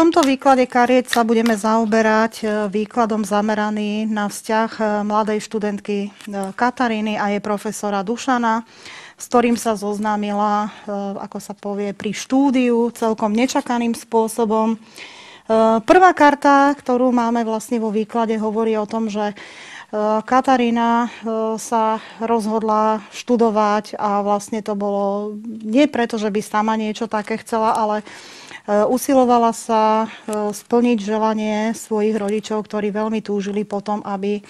tomto výklade kariet sa budeme zaoberať výkladom zameraný na vzťah mladej študentky Kataríny a jej profesora Dušana, s ktorým sa zoznámila, ako sa povie, pri štúdiu celkom nečakaným spôsobom. Prvá karta, ktorú máme vlastne vo výklade, hovorí o tom, že Katarína sa rozhodla študovať a vlastne to bolo nie preto, že by sama niečo také chcela, ale usilovala sa splniť želanie svojich rodičov, ktorí veľmi túžili potom, aby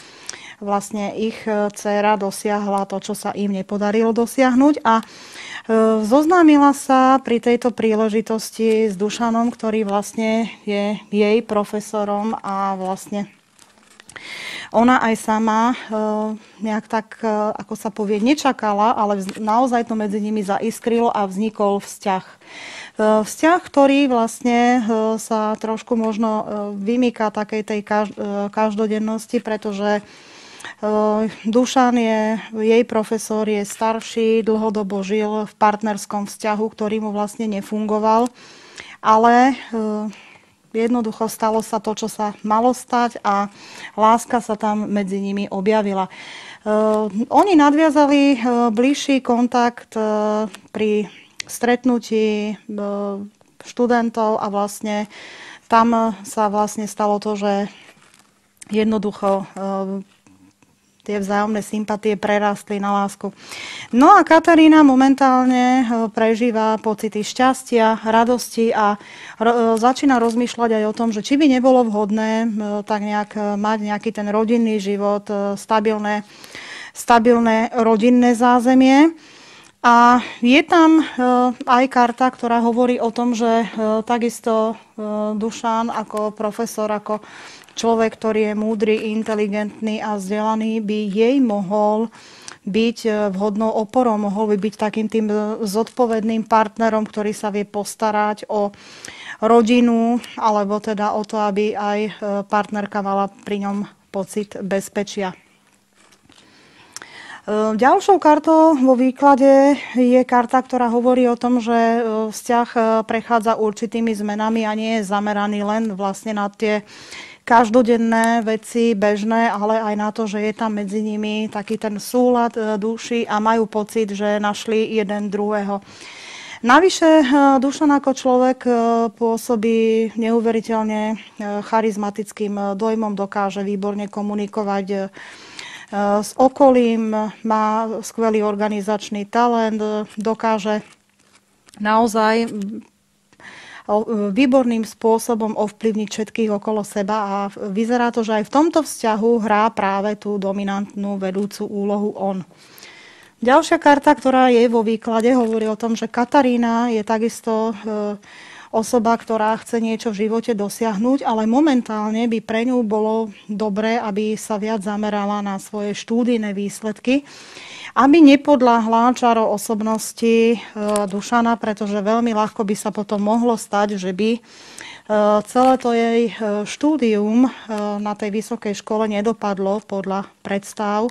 vlastne ich dcéra dosiahla to, čo sa im nepodarilo dosiahnuť. A zoznámila sa pri tejto príležitosti s Dušanom, ktorý vlastne je jej profesorom a vlastne ona aj sama nejak tak, ako sa povie, nečakala, ale naozaj to medzi nimi zaiskrilo a vznikol vzťah. Vzťah, ktorý vlastne sa trošku možno vymýka takej tej každodennosti, pretože Dušan jej profesor, je starší, dlhodobo žil v partnerskom vzťahu, ktorý mu vlastne nefungoval, ale jednoducho stalo sa to, čo sa malo stať a láska sa tam medzi nimi objavila. Oni nadviazali bližší kontakt pri stretnutí študentov a vlastne tam sa vlastne stalo to, že jednoducho tie vzájomné sympatie prerástli na lásku. No a Katarína momentálne prežíva pocity šťastia, radosti a začína rozmýšľať aj o tom, že či by nebolo vhodné tak nejak mať nejaký ten rodinný život, stabilné rodinné zázemie. A je tam aj karta, ktorá hovorí o tom, že takisto Dušan ako profesor, ako človek, ktorý je múdry, inteligentný a vzdelaný, by jej mohol byť vhodnou oporou, mohol by byť takým tým zodpovedným partnerom, ktorý sa vie postarať o rodinu, alebo teda o to, aby aj partnerka mala pri ňom pocit bezpečia. Ďalšou kartou vo výklade je karta, ktorá hovorí o tom, že vzťah prechádza určitými zmenami a nie je zameraný len vlastne na tie každodenné veci, bežné, ale aj na to, že je tam medzi nimi taký ten súlad duší a majú pocit, že našli jeden druhého. Navyše Dušan ako človek pôsobí neuveriteľne charizmatickým dojmom, dokáže výborne komunikovať s okolím, má skvelý organizačný talent, dokáže naozaj výborným spôsobom ovplyvniť všetkých okolo seba a vyzerá to, že aj v tomto vzťahu hrá práve tú dominantnú vedúcu úlohu on. Ďalšia karta, ktorá je vo výklade, hovorí o tom, že Katarína je takisto osoba, ktorá chce niečo v živote dosiahnuť, ale momentálne by pre ňu bolo dobré, aby sa viac zamerala na svoje štúdijné výsledky, aby nepodľahla čaro osobnosti Dušana, pretože veľmi ľahko by sa potom mohlo stať, že by celé to jej štúdium na tej vysokej škole nedopadlo podľa predstav.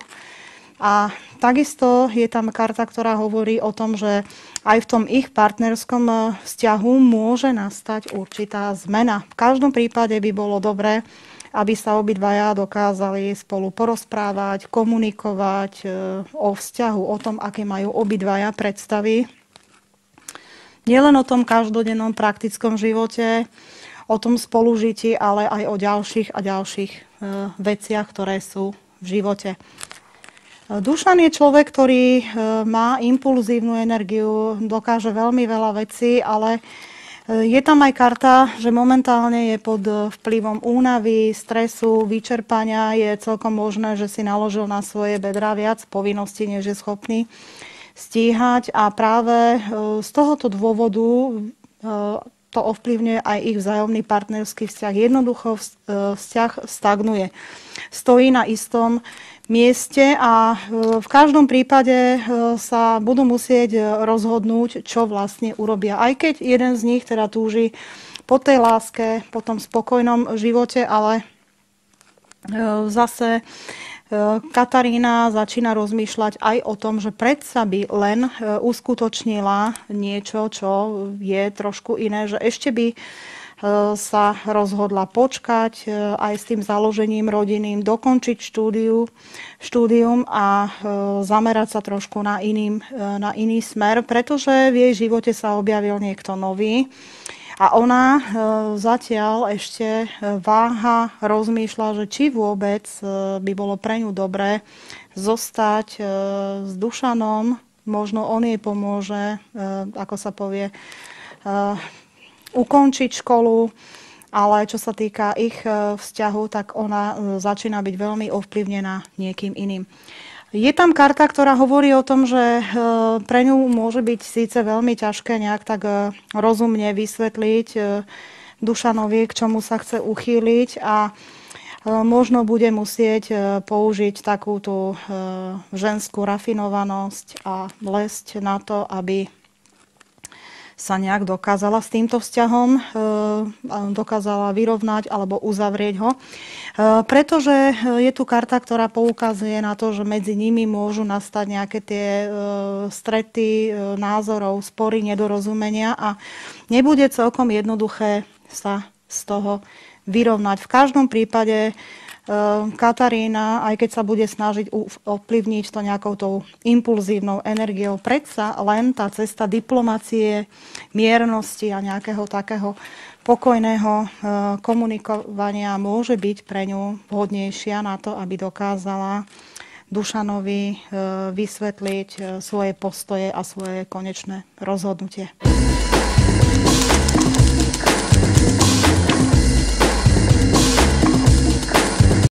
A takisto je tam karta, ktorá hovorí o tom, že aj v tom ich partnerskom vzťahu môže nastať určitá zmena. V každom prípade by bolo dobré, aby sa obidvaja dokázali spolu porozprávať, komunikovať o vzťahu, o tom, aké majú obidvaja predstavy. Nielen o tom každodennom praktickom živote, o tom spolužití, ale aj o ďalších a ďalších veciach, ktoré sú v živote. Dušan je človek, ktorý má impulzívnu energiu, dokáže veľmi veľa vecí, ale je tam aj karta, že momentálne je pod vplyvom únavy, stresu, vyčerpania. Je celkom možné, že si naložil na svoje bedrá viac povinností, než je schopný stíhať. A práve z tohoto dôvodu to ovplyvňuje aj ich vzájomný partnerský vzťah. Jednoducho vzťah stagnuje. Stojí na istom mieste a v každom prípade sa budú musieť rozhodnúť, čo vlastne urobia. Aj keď jeden z nich teda túži po tej láske, po tom spokojnom živote, ale zase Katarína začína rozmýšľať aj o tom, že predsa by len uskutočnila niečo, čo je trošku iné, že ešte by sa rozhodla počkať aj s tým založením rodinným, dokončiť štúdium a zamerať sa trošku na iný smer, pretože v jej živote sa objavil niekto nový. A ona zatiaľ ešte váha, rozmýšľa, že či vôbec by bolo pre ňu dobré zostať s Dušanom. Možno on jej pomôže, ako sa povie, ukončiť školu, ale čo sa týka ich vzťahu, tak ona začína byť veľmi ovplyvnená niekým iným. Je tam karta, ktorá hovorí o tom, že pre ňu môže byť síce veľmi ťažké nejak tak rozumne vysvetliť Dušanovi, k čomu sa chce uchýliť a možno bude musieť použiť takú tú ženskú rafinovanosť a lesť na to, aby sa nejak dokázala s týmto vzťahom, dokázala vyrovnať alebo uzavrieť ho. Pretože je tu karta, ktorá poukazuje na to, že medzi nimi môžu nastať nejaké tie strety názorov, spory, nedorozumenia a nebude celkom jednoduché sa z toho vyrovnať. V každom prípade Katarína, aj keď sa bude snažiť ovplyvniť to nejakou tou impulzívnou energiou, predsa len tá cesta diplomacie, miernosti a nejakého takého pokojného komunikovania môže byť pre ňu vhodnejšia na to, aby dokázala Dušanovi vysvetliť svoje postoje a svoje konečné rozhodnutie.